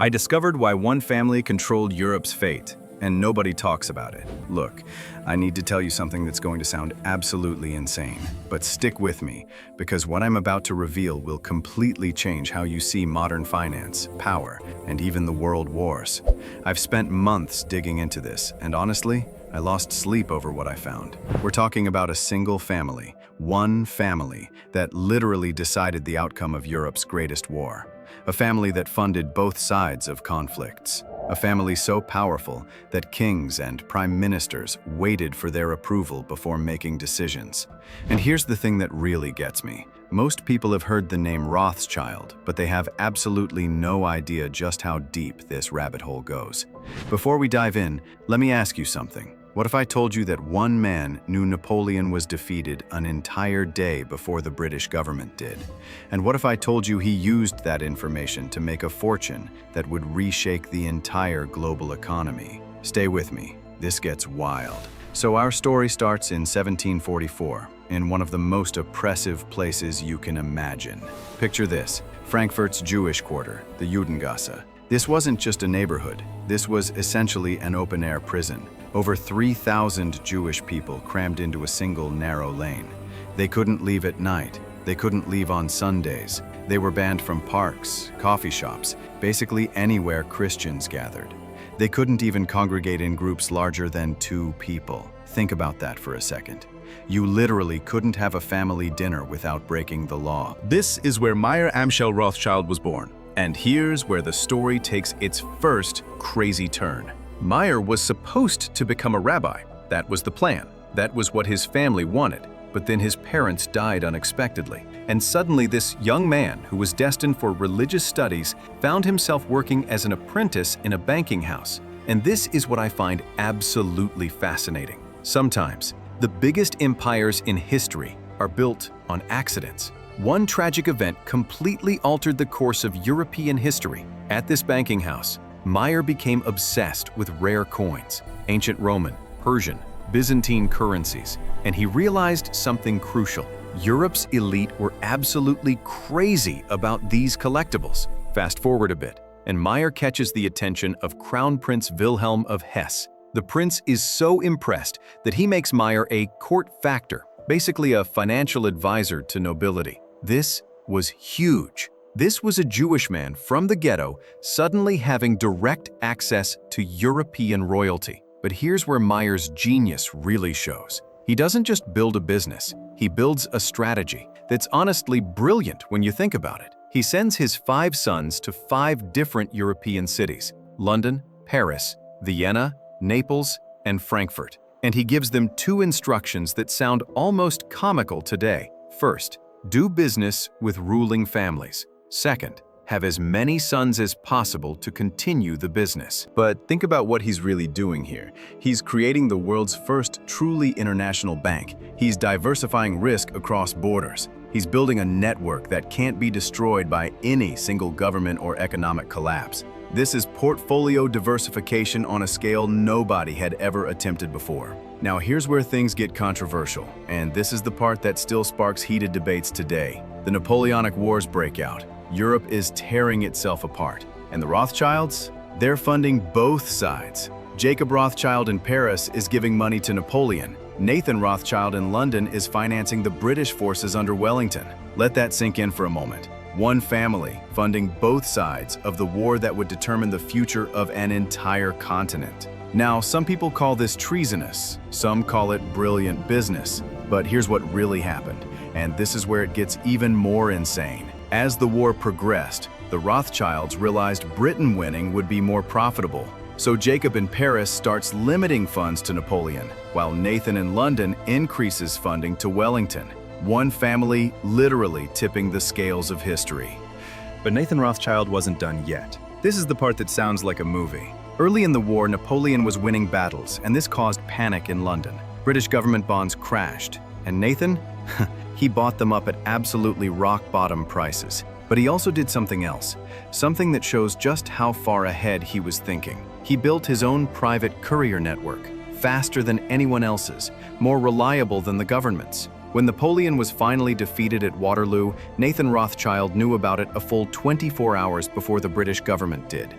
I discovered why one family controlled Europe's fate, and nobody talks about it. Look, I need to tell you something that's going to sound absolutely insane, but stick with me, because what I'm about to reveal will completely change how you see modern finance, power, and even the world wars. I've spent months digging into this, and honestly, I lost sleep over what I found. We're talking about a single family, one family, that literally decided the outcome of Europe's greatest war. A family that funded both sides of conflicts. A family so powerful that kings and prime ministers waited for their approval before making decisions. And here's the thing that really gets me. Most people have heard the name Rothschild, but they have absolutely no idea just how deep this rabbit hole goes. Before we dive in, let me ask you something. What if I told you that one man knew Napoleon was defeated an entire day before the British government did? And what if I told you he used that information to make a fortune that would reshake the entire global economy? Stay with me, this gets wild. So our story starts in 1744, in one of the most oppressive places you can imagine. Picture this, Frankfurt's Jewish quarter, the Judengasse. This wasn't just a neighborhood, this was essentially an open-air prison. Over 3,000 Jewish people crammed into a single narrow lane. They couldn't leave at night. They couldn't leave on Sundays. They were banned from parks, coffee shops, basically anywhere Christians gathered. They couldn't even congregate in groups larger than 2 people. Think about that for a second. You literally couldn't have a family dinner without breaking the law. This is where Meyer Amschel Rothschild was born. And here's where the story takes its first crazy turn. Meyer was supposed to become a rabbi. That was the plan. That was what his family wanted. But then his parents died unexpectedly. And suddenly this young man who was destined for religious studies found himself working as an apprentice in a banking house. And this is what I find absolutely fascinating. Sometimes, the biggest empires in history are built on accidents. One tragic event completely altered the course of European history. At this banking house, Meyer became obsessed with rare coins, ancient Roman, Persian, Byzantine currencies, and he realized something crucial. Europe's elite were absolutely crazy about these collectibles. Fast forward a bit, and Meyer catches the attention of Crown Prince Wilhelm of Hesse. The prince is so impressed that he makes Meyer a court factor, basically a financial advisor to nobility. This was huge. This was a Jewish man from the ghetto suddenly having direct access to European royalty. But here's where Meyer's genius really shows. He doesn't just build a business, he builds a strategy that's honestly brilliant when you think about it. He sends his 5 sons to 5 different European cities: London, Paris, Vienna, Naples, and Frankfurt. And he gives them 2 instructions that sound almost comical today. First, do business with ruling families. Second, have as many sons as possible to continue the business. But think about what he's really doing here. He's creating the world's first truly international bank. He's diversifying risk across borders. He's building a network that can't be destroyed by any single government or economic collapse. This is portfolio diversification on a scale nobody had ever attempted before. Now here's where things get controversial, and this is the part that still sparks heated debates today. The Napoleonic Wars break out. Europe is tearing itself apart. And the Rothschilds? They're funding both sides. Jacob Rothschild in Paris is giving money to Napoleon. Nathan Rothschild in London is financing the British forces under Wellington. Let that sink in for a moment. One family funding both sides of the war that would determine the future of an entire continent. Now, some people call this treasonous, some call it brilliant business, but here's what really happened, and this is where it gets even more insane. As the war progressed, the Rothschilds realized Britain winning would be more profitable. So Jacob in Paris starts limiting funds to Napoleon, while Nathan in London increases funding to Wellington. One family literally tipping the scales of history. But Nathan Rothschild wasn't done yet. This is the part that sounds like a movie. Early in the war, Napoleon was winning battles, and this caused panic in London. British government bonds crashed, and Nathan? He bought them up at absolutely rock-bottom prices. But he also did something else, something that shows just how far ahead he was thinking. He built his own private courier network, faster than anyone else's, more reliable than the government's. When Napoleon was finally defeated at Waterloo, Nathan Rothschild knew about it a full 24 hours before the British government did.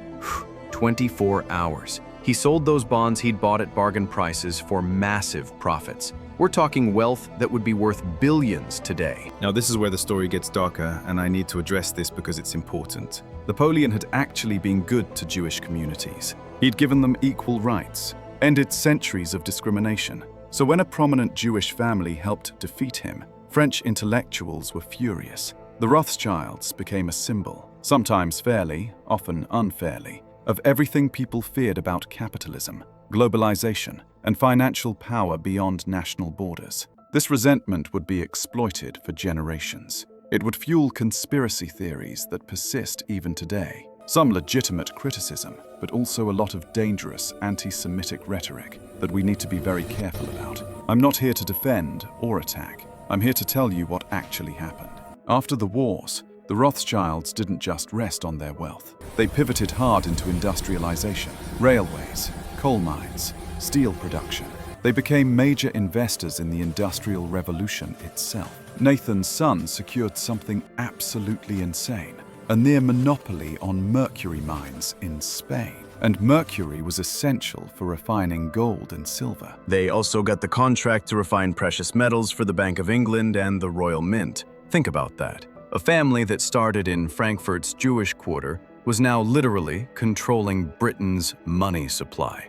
24 hours. He sold those bonds he'd bought at bargain prices for massive profits. We're talking wealth that would be worth billions today. Now, this is where the story gets darker, and I need to address this because it's important. Napoleon had actually been good to Jewish communities. He'd given them equal rights, ended centuries of discrimination. So when a prominent Jewish family helped defeat him, French intellectuals were furious. The Rothschilds became a symbol, sometimes fairly, often unfairly, of everything people feared about capitalism, globalization, and financial power beyond national borders. This resentment would be exploited for generations. It would fuel conspiracy theories that persist even today. Some legitimate criticism, but also a lot of dangerous anti-Semitic rhetoric that we need to be very careful about. I'm not here to defend or attack. I'm here to tell you what actually happened. After the wars, the Rothschilds didn't just rest on their wealth. They pivoted hard into industrialization, railways, coal mines, steel production. They became major investors in the Industrial Revolution itself. Nathan's son secured something absolutely insane, a near monopoly on mercury mines in Spain. And mercury was essential for refining gold and silver. They also got the contract to refine precious metals for the Bank of England and the Royal Mint. Think about that. A family that started in Frankfurt's Jewish quarter was now literally controlling Britain's money supply.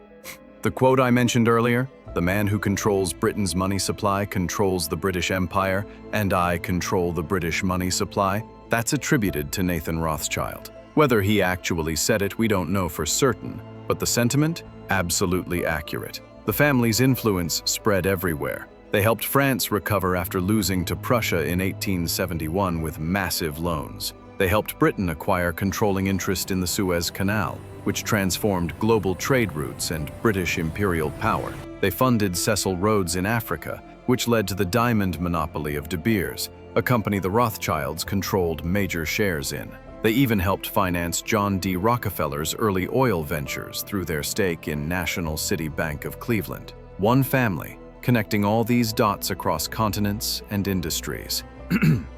The quote I mentioned earlier, "The man who controls Britain's money supply controls the British Empire, and I control the British money supply," that's attributed to Nathan Rothschild. Whether he actually said it, we don't know for certain, but the sentiment? Absolutely accurate. The family's influence spread everywhere. They helped France recover after losing to Prussia in 1871 with massive loans. They helped Britain acquire controlling interest in the Suez Canal, which transformed global trade routes and British imperial power. They funded Cecil Rhodes in Africa, which led to the diamond monopoly of De Beers, a company the Rothschilds controlled major shares in. They even helped finance John D. Rockefeller's early oil ventures through their stake in National City Bank of Cleveland. One family, connecting all these dots across continents and industries.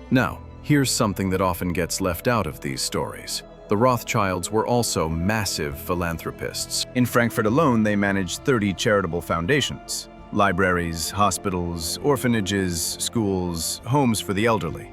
Now, here's something that often gets left out of these stories. The Rothschilds were also massive philanthropists. In Frankfurt alone, they managed 30 charitable foundations: libraries, hospitals, orphanages, schools, homes for the elderly.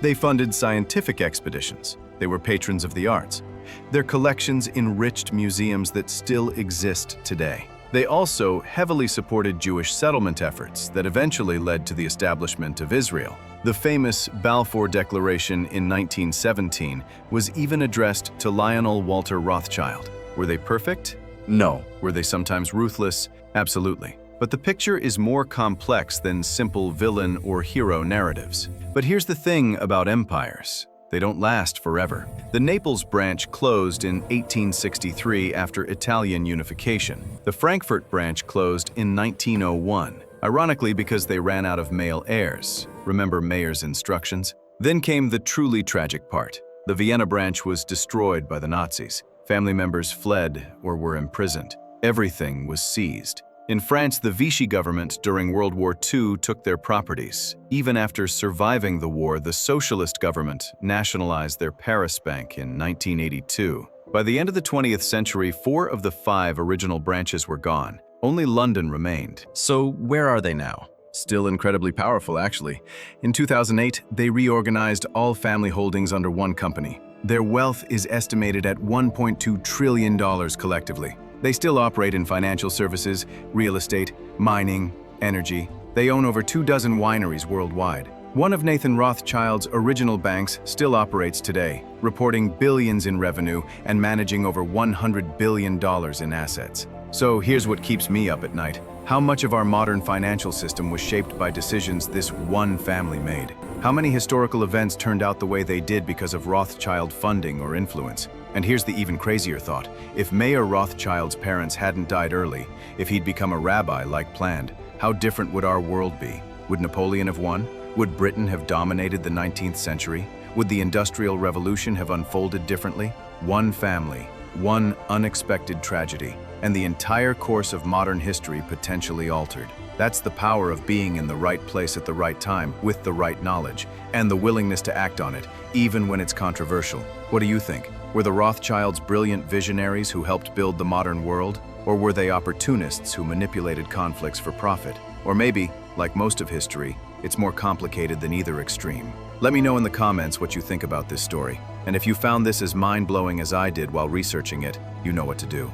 They funded scientific expeditions. They were patrons of the arts. Their collections enriched museums that still exist today. They also heavily supported Jewish settlement efforts that eventually led to the establishment of Israel. The famous Balfour Declaration in 1917 was even addressed to Lionel Walter Rothschild. Were they perfect? No. Were they sometimes ruthless? Absolutely. But the picture is more complex than simple villain or hero narratives. But here's the thing about empires. They don't last forever. The Naples branch closed in 1863 after Italian unification. The Frankfurt branch closed in 1901, ironically because they ran out of male heirs. Remember Meyer's instructions? Then came the truly tragic part. The Vienna branch was destroyed by the Nazis. Family members fled or were imprisoned. Everything was seized. In France, the Vichy government during World War II took their properties. Even after surviving the war, the socialist government nationalized their Paris bank in 1982. By the end of the 20th century, 4 of the 5 original branches were gone. Only London remained. So where are they now? Still incredibly powerful, actually. In 2008, they reorganized all family holdings under one company. Their wealth is estimated at $1.2 trillion collectively. They still operate in financial services, real estate, mining, energy. They own over 24 wineries worldwide. One of Nathan Rothschild's original banks still operates today, reporting billions in revenue and managing over $100 billion in assets. So here's what keeps me up at night. How much of our modern financial system was shaped by decisions this one family made? How many historical events turned out the way they did because of Rothschild funding or influence? And here's the even crazier thought. If Meyer Rothschild's parents hadn't died early, if he'd become a rabbi like planned, how different would our world be? Would Napoleon have won? Would Britain have dominated the 19th century? Would the Industrial Revolution have unfolded differently? One family, one unexpected tragedy, and the entire course of modern history potentially altered. That's the power of being in the right place at the right time with the right knowledge, and the willingness to act on it, even when it's controversial. What do you think? Were the Rothschilds brilliant visionaries who helped build the modern world? Or were they opportunists who manipulated conflicts for profit? Or maybe, like most of history, it's more complicated than either extreme. Let me know in the comments what you think about this story. And if you found this as mind-blowing as I did while researching it, you know what to do.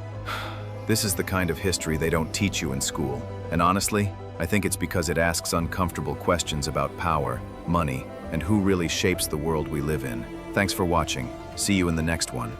This is the kind of history they don't teach you in school. And honestly, I think it's because it asks uncomfortable questions about power, money, and who really shapes the world we live in. Thanks for watching. See you in the next one.